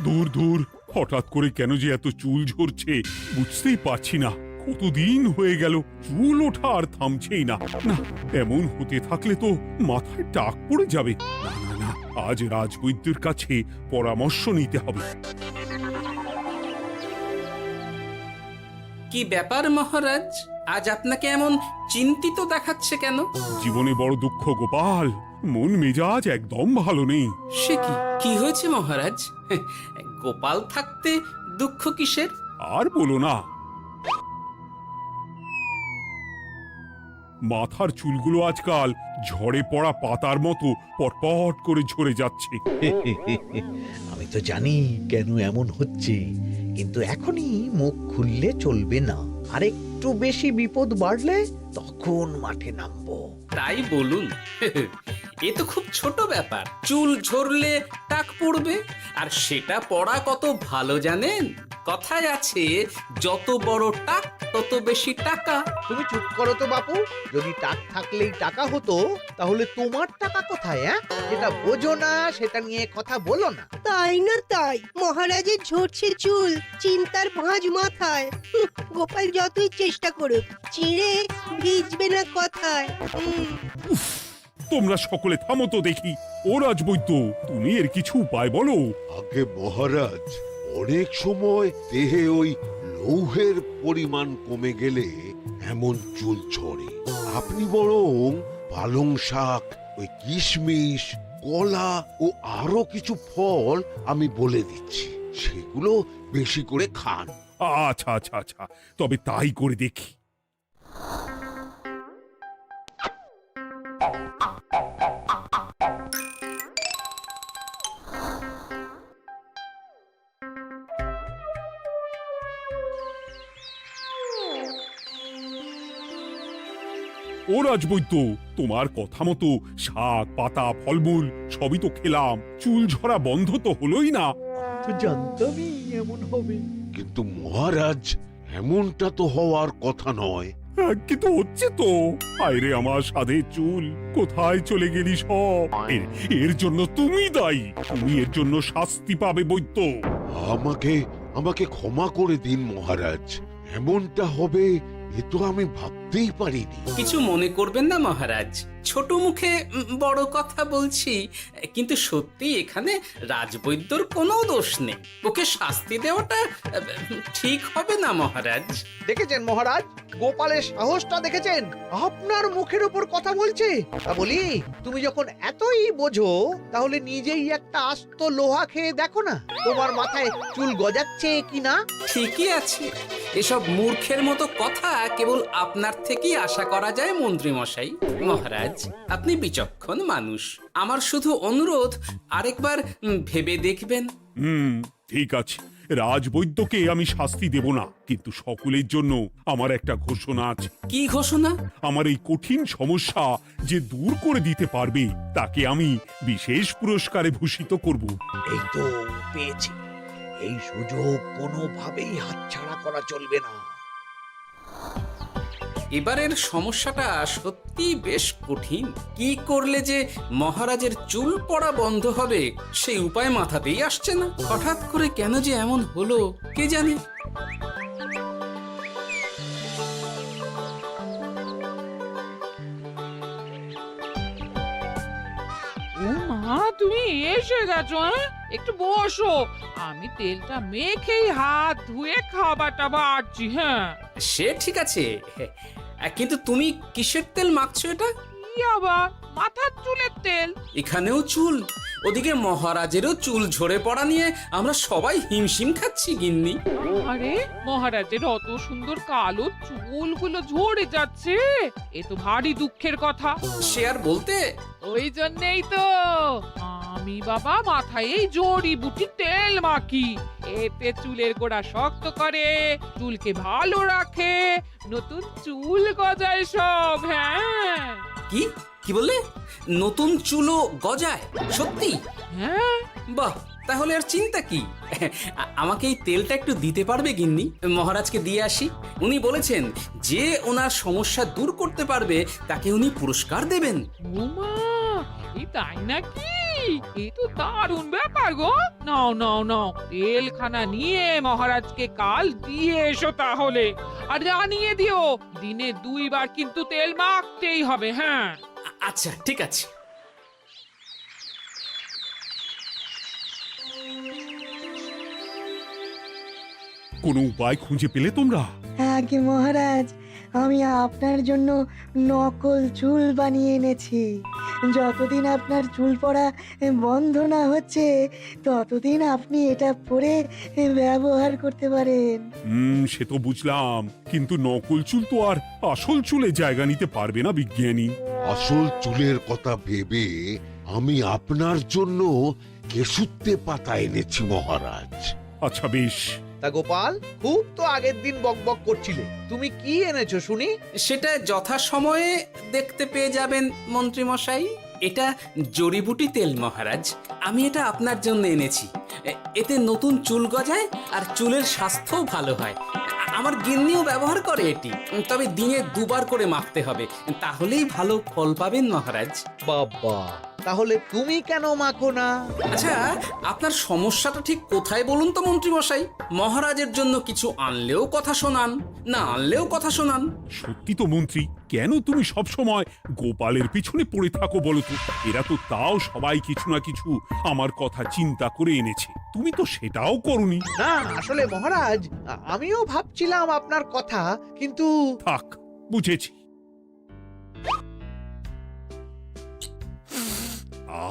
দূর দূর, হঠাৎ করে কেন যে এত চুল ঝরছে বুঝতেই পারছি না। কতদিন হয়ে গেল চুল ওঠা আর থামছেই না। না, এমন হতে থাকলে তো মাথায় টাক পড়ে যাবে। না না না, আজ রাজবৈদ্যের কাছে পরামর্শ নিতে হবে। কি ব্যাপার মহারাজ, আজ আপনাকে এমন চিন্তিত দেখাচ্ছে কেন? জীবনে বড় দুঃখ গোপাল, মন মেজাজ একদম ভালো নেই। সে কি কি হয়েছে মহারাজ? গোপাল থাকতে দুঃখ কিসের? আর বলো না, মাথার চুলগুলো আজকাল ঝড়ে পড়া পাতার মতো পটপট করে ঝরে যাচ্ছে। আমি তো জানি কেন এমন হচ্ছে, কিন্তু এখনই মুখ খুললে চলবে না। আর একটু বেশি বিপদ বাড়লে তখন মাঠে নামবো। তাই বলুন। এ তো খুব ছোট ব্যাপার। চুল ঝরলে টাক পড়বে, আর সেটা পড়া কত ভালো জানেন? কথায় আছে, যত বড় টাক তত বেশি টাকা। তুমি চুপ করো তো বাপু। যদি টাক থাকলেই টাকা হতো, তাহলে তোমার টাকা কোথায়? যেটা বোঝো না সেটা নিয়ে কথা বলো না। তাই না তাই, মহারাজের ঝরছে চুল, চিন্তার ভাঁজ মাথায়। গোপাল যতই চেষ্টা করুক, চিড়ে ভিজবে না কথায়। তোমরা সকলে থামো তো দেখি। ও রাজবৈদ্য, তুমি এর কিছু উপায় বলো। আগে মহারাজ, অনেক সময় দেহে ওই লৌহের পরিমাণ কমে গেলে এমন চুল ঝরে। আপনি বরং পালং শাক, ওই কিশমিশ, কলা ও আরো কিছু ফল আমি বলে দিচ্ছি, সেগুলো বেশি করে খান। আচ্ছা আচ্ছা আচ্ছা, তবে তাই করে দেখি। ও রাজবৈদ্য, তোমার কথা মতো শাক পাতা ফলমূল সবই তো খেলাম, চুল ঝরা বন্ধ তো হলোই না। তো জানতামই এমন হবে। কিন্তু মহারাজ, এমনটা তো হওয়ার কথা নয়। কিন্তু হচ্ছে তো। আরে আমার সাধে চুল, কোথায় চলে গেলি সব? এর জন্য তুমি দায়ী। তুমি এর জন্য শাস্তি পাবে বৈদ্য। আমাকে আমাকে ক্ষমা করে দিন মহারাজ, এমনটা হবে এ তো আমি ভাবতেই পারিনি। কিছু মনে করবেন না মহারাজ, ছোট মুখে বড় কথা বলছি। কিন্তু সত্যি এখানে রাজবৈদ্যর কোনো দোষ নেই। ওকে শাস্তি দেওয়াটা ঠিক হবে না মহারাজ। দেখেছেন মহারাজ, গোপালের সাহসটা দেখেছেন? আপনার মুখের উপর কথা বলছে। তা বলি, তুমি যখন এতই বোঝো, তাহলে নিজেই একটা আস্ত লোহা খেয়ে দেখো না, তোমার মাথায় চুল গজাচ্ছে কিনা। ঠিকই আছে, এসব মূর্খের মতো কথা কেবল আপনার থেকেই আশা করা যায় মন্ত্রী মশাই। মহারাজ, আপনি বিচক্ষণ মানুষ। আমার শুধু অনুরোধ, আরেকবার ভেবে দেখবেন। ঠিক আছে, রাজবৈদ্যকে আমি শাস্তি দেব না, কিন্তু সকলের জন্য আমার একটা ঘোষণা আছে। কি ঘোষণা? আমার এই কঠিন সমস্যা যে দূর করে দিতে পারবে, তাকে আমি বিশেষ পুরস্কারে ভূষিত করব। এই তো পেয়েছি। এই সুযোগ কোনোভাবেই হাতছাড়া করা চলবে না। এবারের সমস্যাটা সত্যি বেশ কঠিন। কি করলে যে মহারাজের চুল পড়া বন্ধ হবে সেই উপায় মাথাতেই আসছে না। হঠাৎ করে কেন যে এমন হলো কে জানে। ও মা, তুমি এসে গেছো? একটু বসো, আমি তেলটা মেখেই হাত ধুয়ে খাবারটা বাড়ছি। হ্যাঁ, সে ঠিক আছে, কিন্তু তুমি কিসের তেল মাখছো এটা? কি আবার মাথার চুলের তেল? এখানেও চুল, ওদিকে মহারাজেরও চুল ঝরে পড়া নিয়ে আমরা সবাই হিমশিম খাচ্ছি গিন্নি। আরে, মহারাজের অত সুন্দর কালো চুলগুলো ঝরে যাচ্ছে, এ তো ভারী দুঃখের কথা। সে আর বলতে। ওই জন্যই তো আমি বাবা মাথায় এই জড়িবুটি তেল মাখি। এতে চুলের গোড়া শক্ত করে, চুলকে ভালো রাখে, নতুন চুল গজায় সব। হ্যাঁ। কি কি বললে? নতুন চুলও গজায়? সত্যি? হ্যাঁ। বাহ, তাহলে আর চিন্তা কি? আমাকে এই তেলটা একটু দিতে পারবে গিন্নি? মহারাজকে দিয়ে আসি। উনি বলেছেন যে ওনার সমস্যা দূর করতে পারবে তাকে উনি পুরস্কার দেবেন। ওমা, এই তাই নাকি? এ তো দারুণ ব্যাপার গো। নাও নাও নাও, তেলখানা নিয়ে মহারাজকে কাল দিয়ে এসো তাহলে। আর জানিয়ে দিও, দিনে 2 বার কিন্তু তেল মাখতেই হবে। হ্যাঁ, আচ্ছা ঠিক আছে। কোনো উপায় খুঁজে পেলে তোমরা? আগে মহারাজ, আমি আপনার জন্য নকল চুল বানিয়ে এনেছি। যতদিন আপনার চুল পড়া বন্ধ না হচ্ছে ততদিন আপনি এটা পরে ব্যবহার করতে পারেন। সে তো বুঝলাম, কিন্তু নকল চুল তো আর আসল চুলে জায়গা নিতে পারবে না বিজ্ঞানী। আসল চুলের কথা ভেবে আমি আপনার জন্য কেশুত্তে পাতা এনেছি মহারাজ। আচ্ছা বেশ। তা গোপাল, খুব তো আগের দিন বকবক করছিলে, তুমি কি এনেছো শুনি? সেটা যথাসময়ে দেখতে পেয়ে যাবেন মন্ত্রী মশাই। এটা জড়িবুটি তেল মহারাজ। আমি এটা আপনার জন্য এনেছি। এতে নতুন চুল গজায় আর চুলের স্বাস্থ্যও ভালো হয়। আমার গিন্নিও ব্যবহার করে এটি, তবে দিনে 2 বার করে মাখতে হবে, তাহলেই ভালো ফল পাবেন মহারাজ। বাবা, তাহলে তুমি কেন মাখো না? আচ্ছা, আপনার সমস্যাটা ঠিক কোথায় বলুন তো মন্ত্রী মশাই? মহারাজের জন্য কিছু আনলেও কথা শোনান, না আনলেও কথা শোনান। সত্যি তো মন্ত্রী, কেন তুমি সব সময় গোপালের পিছনে পড়ে থাকো বলো তো? এরা তো তাও সবাই কিছু না কিছু আমার কথা চিন্তা করে এনেছে, তুমি তো সেটাও করনি। না আসলে মহারাজ, আমিও ভাবছিলাম আপনার কথা, কিন্তু থাক, বুঝেছি।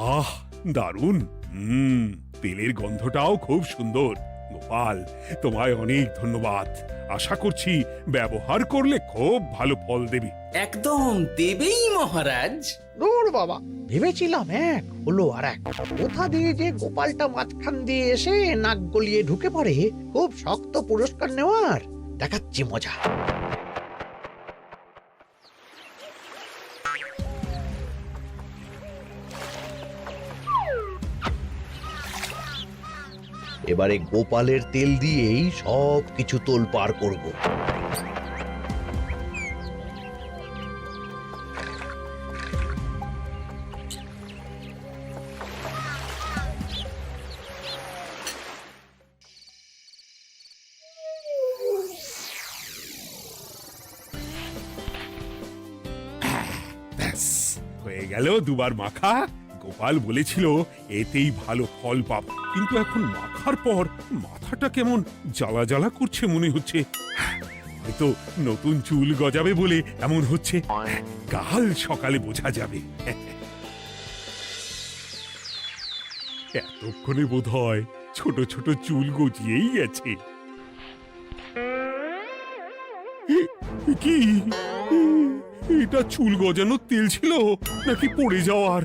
আহ, দারুণ। তেলের গন্ধটাও খুব সুন্দর। গোপাল, তোমায় অনেক ধন্যবাদ। আশা করছি ব্যবহার করলে খুব ভালো ফল দেবে। একদম দেবেই মহারাজ। দূর বাবা, ভেবেছিলাম এক, হলো আর এক। কোথা দিয়ে যে গোপালটা মাঝখান দিয়ে এসে নাক গলিয়ে ঢুকে পড়ে, খুব শক্ত পুরস্কার নেওয়ার। দেখাচ্ছি মজা। এবারে গোপালের তেল দিয়েই সব কিছু তোলপাড় করব। ব্যাস, হয়ে গেল 2 বার মাখা। গোপাল বলেছিল এতেই ভালো ফল পাব, কিন্তু এখন মাখার পর মাথাটা কেমন জ্বালা জ্বালা করছে মনে হচ্ছে। হয়তো নতুন চুল গজাবে বলে এমন হচ্ছে। কাল সকালে বোঝা যাবে। এতক্ষণে বোধহয় ছোট ছোট চুল গজিয়েই গেছে। কি এটা চুল গজানোর তেল ছিল নাকি পড়ে যাওয়ার?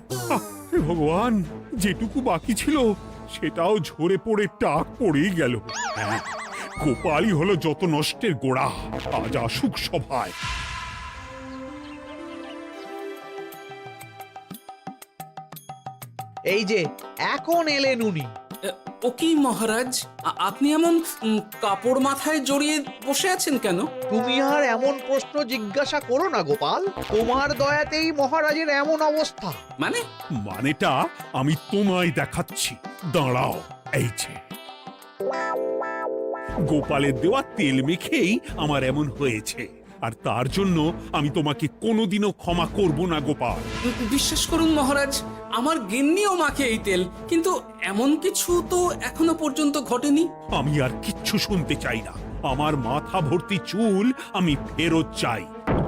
হে ভগবান, যেটুকু বাকি ছিল সেটাও ঝরে পড়ে টাক পড়েই গেল। হ্যাঁ, গোপালই হলো যত নষ্টের গোড়া। আজ আসুক সভায়। এই যে এখন এলেন উনি। ও কি মহারাজ, আপনি এমন কাপড় মাথায় জড়িয়ে বসে আছেন কেন? তুমি আর এমন প্রশ্ন জিজ্ঞাসা করো না গোপাল, তোমার দয়াতেই মহারাজের এমন অবস্থা। মানেটা আমি তোমায় দেখাচ্ছি, দাঁড়াও। এই যে গোপালের দেওয়া তেল মেখেই আমার এমন হয়েছে, আর তার জন্য আমি তোমাকে কোনোদিনও ক্ষমা করব না গোপাল। বিশ্বাস করুন মহারাজ, আমার গিন্নিও মাখে এই তেল, কিন্তু এমন কিছু তো এখনো পর্যন্ত ঘটেনি। আমি আর কিচ্ছু শুনতে চাই না। আমার মাথা ভর্তি চুল আমি ফেরত চাই।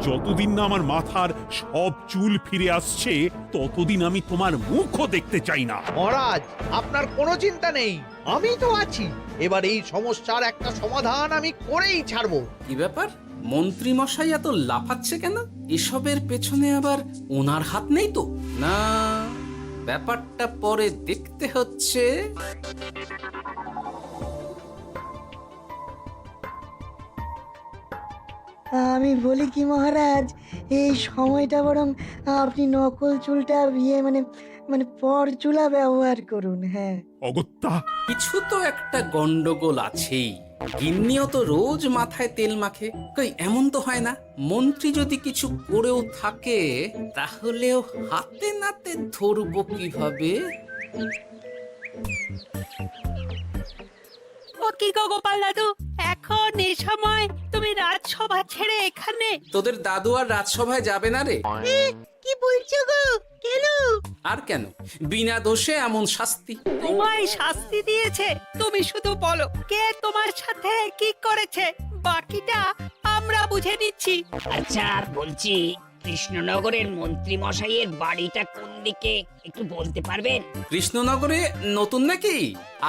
যতদিন না আমার মাথার সব চুল ফিরে আসছে ততদিন আমি তোমার মুখও দেখতে চাই না। মহারাজ, আপনার কোনো চিন্তা নেই, আমি তো আছি। এবার এই সমস্যার একটা সমাধান আমি করেই ছাড়বো। কি ব্যাপার, মন্ত্রী মশাই এত লাফাচ্ছে কেন? এসবের পেছনে আবার ওনার হাত নেই তো? না, ব্যাপারটা পরে দেখতে হচ্ছে। আমি বলি কি মহারাজ, এই সময়টা বরং আপনি নকল চুলটা মানে পরচুলা ব্যবহার করুন। হ্যাঁ, অগত্যা কিছু তো একটা গন্ডগোল আছেই। গিন্নিও তো রোজ মাথায় তেল মাখে, কই এমন তো হয় না। মন্ত্রী যদি কিছু করেও থাকে তাহলেও হাতে নাতে ধরবো কিভাবে? ও কি গো গোপাল দাদু, এখন এই সময় তুমি রাজসভা ছেড়ে এখানে? তোদের দাদু আর রাজসভায় যাবে না রে? কি বলছো গো? কেন? আর কেন, বিনা দোষে এমন শাস্তি। তোমায় শাস্তি দিয়েছে, তুমি শুধু বলো কে তোমার সাথে কি করেছে, বাকিটা আমরা বুঝে নিচ্ছি। আচ্ছা বলছি, কৃষ্ণনগরের মন্ত্রী মশাইয়ের বাড়িটা কোন দিকে একটু বলতে পারবেন? কৃষ্ণনগরে নতুন নাকি?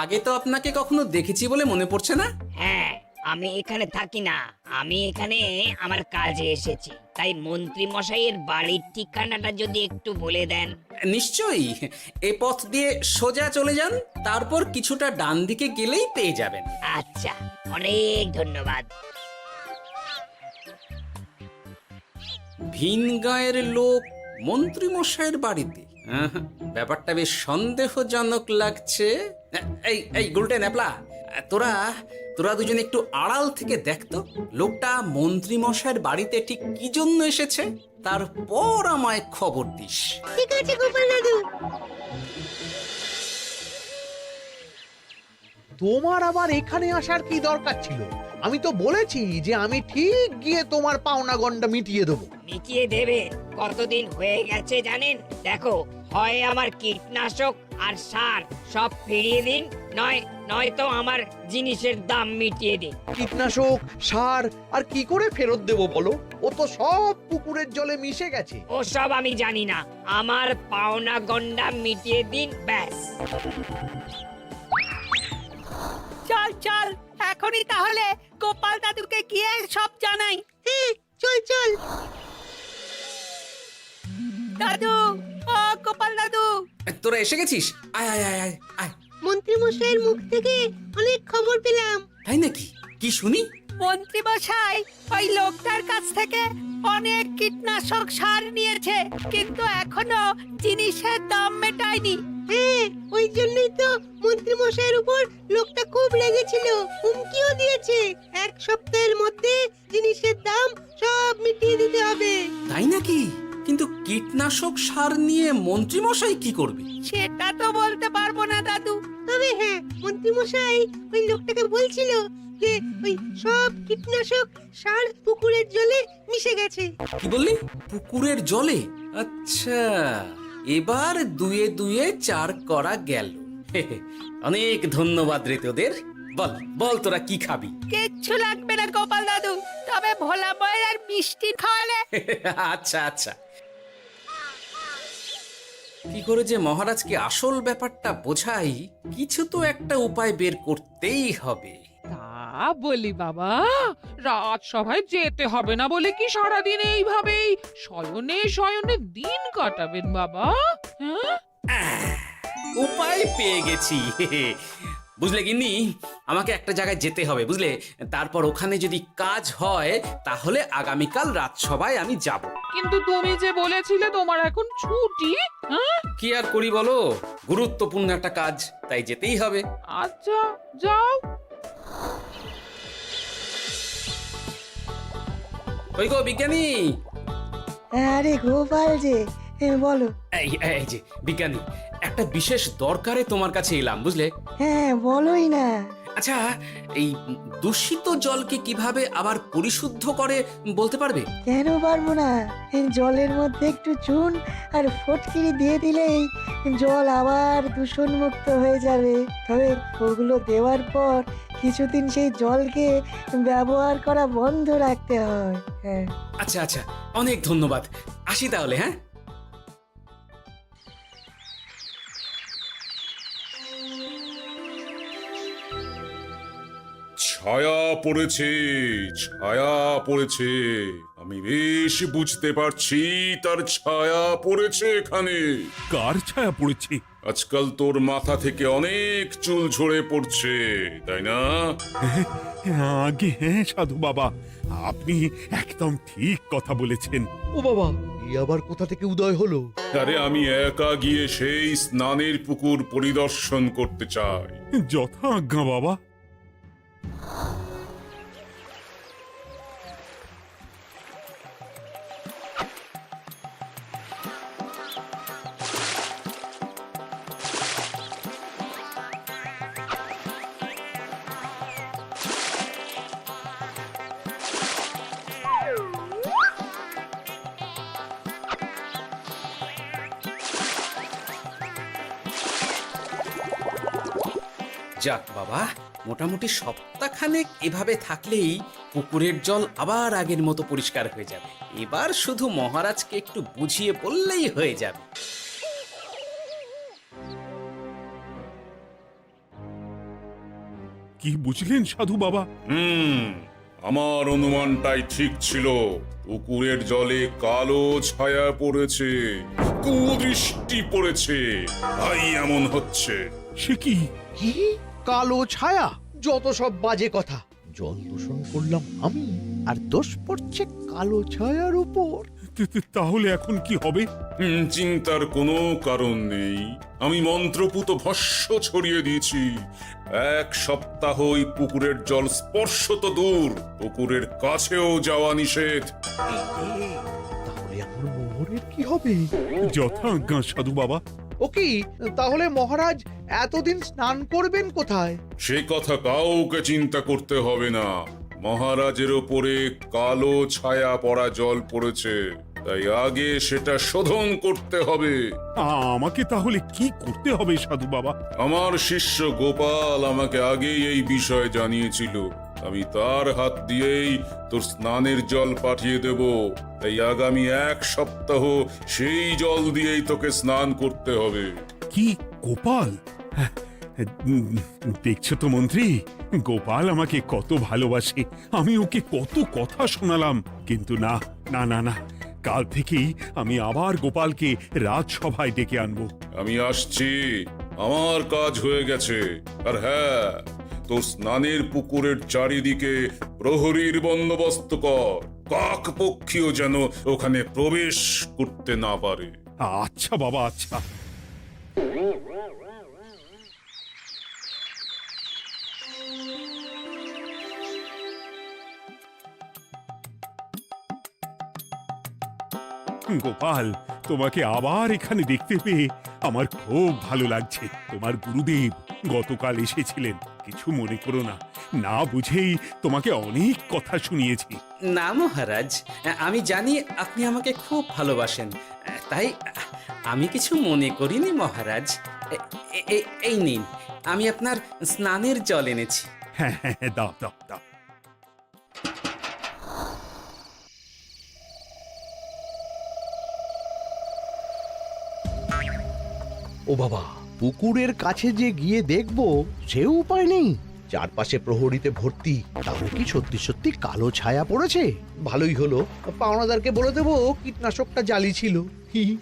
আগে তো আপনাকে কখনো দেখেছি বলে মনে পড়ছে না। হ্যাঁ, আমি এখানে থাকি না, আমি এখানে আমার কাজে এসেছি, তাই মন্ত্রী মশাইয়ের বাড়ির ঠিকানাটা যদি একটু বলে দেন। নিশ্চয়ই, এ পথ দিয়ে সোজা চলে যান, তারপর কিছুটা ডান দিকে গেলেই পেয়ে যাবেন। আচ্ছা, অনেক ধন্যবাদ। ভিন গাঁয়ের লোক মন্ত্রী মশাইয়ের বাড়িতে, ব্যাপারটা বেশ সন্দেহজনক লাগছে। এই এই গুলটে ন্যাপলা, তোরা তোরা দুজন একটু আড়াল থেকে দেখতো লোকটা মন্ত্রী মশাইয়ের বাড়িতে ঠিক কি জন্য এসেছে, তারপর আমায় খবর দিস। ঠিক আছে গোপাল দাদু। তোমার আবার এখানে আসার কি দরকার ছিল? আমি তো বলেছি যে আমি ঠিক গিয়ে তোমার পাওনা গন্ডা মিটিয়ে দেবো। মিটিয়ে দেবে? কতদিন হয়ে গেছে জানেন? দেখো, হয় আমার কীটনাশক আর সার সব ফিরিয়ে দিন, নয়তো আমার জিনিসের দাম মিটিয়ে দিন। কীটনাশক, সার আর কি করে ফেরত দেবো বলো? ও তো সব পুকুরের জলে মিশে গেছে। ওসব আমি জানি না, আমার পাওনা গন্ডা মিটিয়ে দিন, ব্যাস। চল চল, এখনই তাহলে গোপাল দাদুকে গিয়ে সব জানাই। চল চল। দাদু, ও গোপাল দাদু। তোরা এসে গেছিস? আয় আয় আয় আয় আয়। মন্ত্রী মশাইয়ের মুখ থেকে অনেক খবর পেলাম। তাই নাকি? কি শুনি? মন্ত্রী মশাই ওই লোকটার কাছ থেকে অনেক কীটনাশক সার নিয়েছে, কিন্তু এখনো জিনিসের দাম মেটায়নি। হ্যাঁ, ওই জন্যই তো মন্ত্রী মশাইয়ের উপর লোকটা খুব রেগেছিল, হুমকিও দিয়েছে 1 সপ্তাহের মধ্যে জিনিসের দাম সব মিটিয়ে দিতে হবে। তাই নাকি? কিন্তু কীটনাশক সার নিয়ে মন্ত্রী মশাই কি করবে? সেটা তো বলতে পারবো না দাদু। তবে হ্যাঁ, মন্ত্রী মশাই ওই লোকটাকে বলছিল যে ওই সব কীটনাশক সার পুকুরের জলে মিশে গেছে। কি বললি? পুকুরের জলে? আচ্ছা, এবার দুয়ে দুয়ে 4 করা গেল। অনেক ধন্যবাদ রে তোদের। বল বল, তোরা কি খাবি? কিচ্ছু লাগবে না গোপাল দাদু, তবে ভোলা বয়ের আর মিষ্টি খাওয়ালে। আচ্ছা আচ্ছা। কি করে যে মহারাজকে আসল ব্যাপারটা বোঝাই, কিছু তো একটা উপায় বের করতেই হবে। তা বলি বাবা, রাজসভায় যেতে হবে না বলে কি সারাদিন এইভাবেই শয়নে শয়নে দিন কাটাবেন বাবা? হ্যাঁ, উপায় পেয়ে গেছি। বুঝলে গিন্নি, আমাকে একটা জায়গায় যেতে হবে, বুঝলে? তারপর ওখানে যদি কাজ হয় তাহলে আগামীকাল রাজসভায় আমি যাব। কিন্তু তুমি যে বলেছিলে তোমার এখন ছুটি। হ্যাঁ, কি আর করি বলো, গুরুত্বপূর্ণ একটা কাজ, তাই যেতেই হবে। আচ্ছা যাও। ওই গো বিজ্ঞানী, আরে গোপাল যে, বলো। এই যে বিজ্ঞানী, একটা বিশেষ দরকারে তোমার কাছে এলাম, বুঝলে? হ্যাঁ, বলোই না। আচ্ছা, এই দূষিত জলকে কিভাবে আবার পরিশুদ্ধ করে বলতে পারবে? কেন পারবো না? জলের মধ্যে একটু চুন আর ফটকিরি দিয়ে দিলেই জল আবার দূষণমুক্ত হয়ে যাবে। তবে ওগুলো দেওয়ার পর কিছুদিন সেই জলকে ব্যবহার করা বন্ধ রাখতে হয়। হ্যাঁ। আচ্ছা আচ্ছা, অনেক ধন্যবাদ, আসি তাহলে। হ্যাঁ, ছায়া পড়েছে, ছায়া পড়েছে, আমি বেশ বুঝতে পারছি তার ছায়া পড়েছে এখানে। কার ছায়া পড়েছে? আজকাল তোর মাথা থেকে অনেক চুল ঝরে পড়ছে, তাই না? আগে হ্যাঁ সাধু বাবা, আপনি একদম ঠিক কথা বলেছেন। ও বাবা, এই আবার কোথা থেকে উদয় হলো? আরে আমি একা গিয়ে সেই স্নানের পুকুর পরিদর্শন করতে চাই। যথা আজ্ঞা বাবা। যাক বাবা, মোটামুটি সপ্তাহখানেক এভাবে থাকলেই পুকুরের জল আবার আগের মতো পরিষ্কার হয়ে যাবে। এবার শুধু মহারাজকে একটু বুঝিয়ে বললেই হয়ে যাবে। কি বুঝলেন সাধু বাবা? আমার অনুমানটাই ঠিক ছিল। পুকুরের জলে কালো ছায়া পড়েছে, কুদৃষ্টি পড়েছে, তাই এমন হচ্ছে। সে কি? কি কালো ছায়া? যত সব বাজে কথা। জল দূষণ করলাম আমি, আর দোষ পড়ছে কালো ছায়ার উপর। তাহলে এখন কি হবে? চিন্তার কোনো কারণ নেই। আমি মন্ত্রপুত ভস্য ছড়িয়ে দিয়েছি। 1 সপ্তাহ ওই পুকুরের জল স্পর্শ তো দূর, পুকুরের কাছেও যাওয়া নিষেধ। তাহলে আমার মোহরের কি হবে? যথা আজ্ঞা সাধু বাবা। ও কি, তাহলে মহারাজ এতদিন স্নান করবেন কোথায়? সে কথা কাউকে চিন্তা করতে হবে না। মহারাজের ওপরে কালো ছায়া পড়া জল পড়েছে, তাই আগে সেটা শোধন করতে হবে। আমাকে তাহলে কি করতে হবে সাধু বাবা? আমার শিষ্য গোপাল আমাকে আগেই এই বিষয় জানিয়েছিল। আমি তার হাত দিয়েই তোর স্নানের জল পাঠিয়ে দেব। তাই আগামী 1 সপ্তাহ সেই জল দিয়েই তোকে স্নান করতে হবে। কি গোপাল? দেখছো তো মন্ত্রী, গোপাল আমাকে কত ভালোবাসে। আমি ওকে কত কথা শোনালাম, কিন্তু না না না না, কাল থেকেই আমি আবার গোপালকে রাজসভায় ডেকে আনবো। আমি আসছি, আমার কাজ হয়ে গেছে। আর হ্যাঁ, তোর স্নানের পুকুরের চারিদিকে প্রহরীর বন্দোবস্ত কর। কাক পক্ষীও যেন ওখানে প্রবেশ করতে না পারে। আচ্ছা বাবা, আচ্ছা। গোপাল, তোমাকে আবার এখানে দেখতে পেয়ে আমার খুব ভালো লাগছে। তোমার গুরুদেব গতকাল এসেছিলেন, কিছু মনে করো না। না বুঝেই তোমাকে অনেক কথা শুনিয়েছি। না মহারাজ, আমি জানি আপনি আমাকে খুব ভালোবাসেন, তাই আমি কিছু মনে করিনি মহারাজ। এই নিন, আমি আপনার স্নানের জল এনেছি। হ্যাঁ হ্যাঁ হ্যাঁ, দাও দাও দাও। ও বাবা, পুকুরের কাছে যে গিয়ে দেখবো সে উপায় নেই। চারপাশে প্রহরীতে ভর্তি, তাহলে কি সত্যি সত্যি কালো ছায়া পড়েছে? ভালোই হলো, পাওনাদারকে বলে দেবো কীটনাশকটা জালি ছিল। হি হি।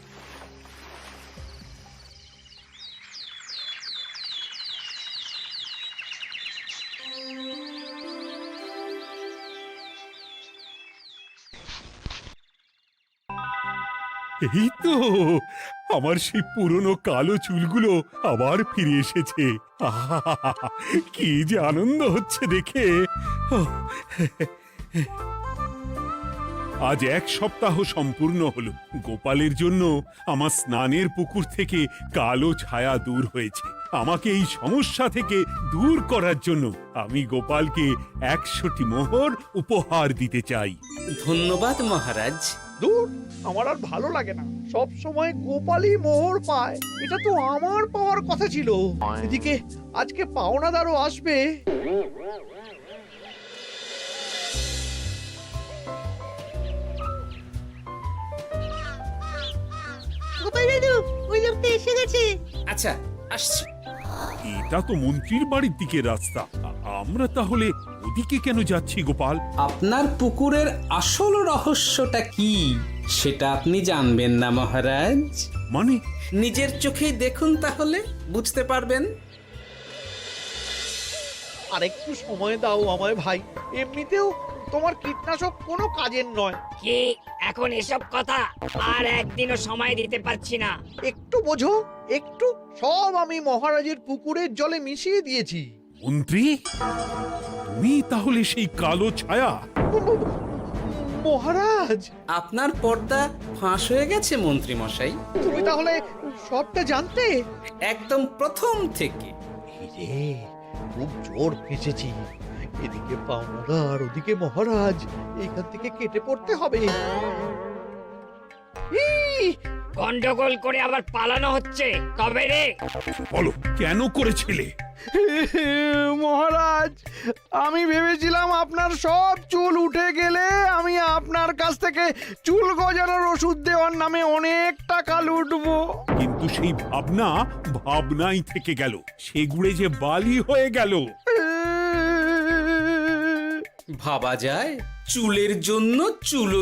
এই তো আমার সেই পুরনো কালো চুলগুলো আবার ফিরে এসেছে। আহা, কি যে আনন্দ হচ্ছে দেখে। আজ 1 সপ্তাহ সম্পূর্ণ হলো। গোপালের জন্য আমার স্নানের পুকুর থেকে কালো ছায়া দূর হয়েছে। আমাকে এই সমস্যা থেকে দূর করার জন্য আমি গোপালকে 100টি মোহর উপহার দিতে চাই। ধন্যবাদ মহারাজ। দূর, আমার আর ভালো লাগে না। সব সময় গোপালই মোহর পায়, এটা তো আমার পাওয়ার কথা ছিল। এদিকে আজকে পাওনাদারও আসবে। গোপাল দাদু, ওই লোকটা এসে গেছে। আচ্ছা, আসছি। এটা তো মন্ত্রীর বাড়ির দিকে রাস্তা। আমরা তাহলে ওদিকে কেন যাচ্ছি গোপাল? আপনার পুকুরের আসল রহস্যটা কি সেটা আপনি জানবেন না মহারাজ? মানে? নিজের চোখেই দেখুন, তাহলে বুঝতে পারবেন। আর একটু সময় দাও আমায় ভাই। এমনিতেও তোমার কীটনাশক কোনো কাজের নয়। কি এখন এসব কথা আর একদিনও সময় দিতে পারছি না। একটু বোঝো, একটু। সব আমি মহারাজের পুকুরের জলে মিশিয়ে দিয়েছি। মন্ত্রী, তুমি তাহলে সেই কালো ছায়া? মহারাজ, আপনার পর্দা ফাঁস হয়ে গেছে মন্ত্রী মশাই। তুমি তাহলে সবটা জানতে? একদম প্রথম থেকে। রে, খুব জোর ফেঁসেছি। এদিকে পাওনাদার, ওদিকে মহারাজ, এখান থেকে কেটে পড়তে হবে। গন্ডগোল করে আবার পালানো হচ্ছে তবে রে। বলো, কেন করেছিলে? মহারাজ, আমি ভেবেছিলাম আপনার সব চুল উঠে গেলে আমি আপনার কাছ থেকে চুল গজানোর ওষুধ দেওয়ার নামে অনেক টাকা লুটবো। কিন্তু সেই ভাবনা ভাবনাই থেকে গেল, সেগুড়ে যে বালি হয়ে গেল। ভাবা যায় চুলের জন্য চুলো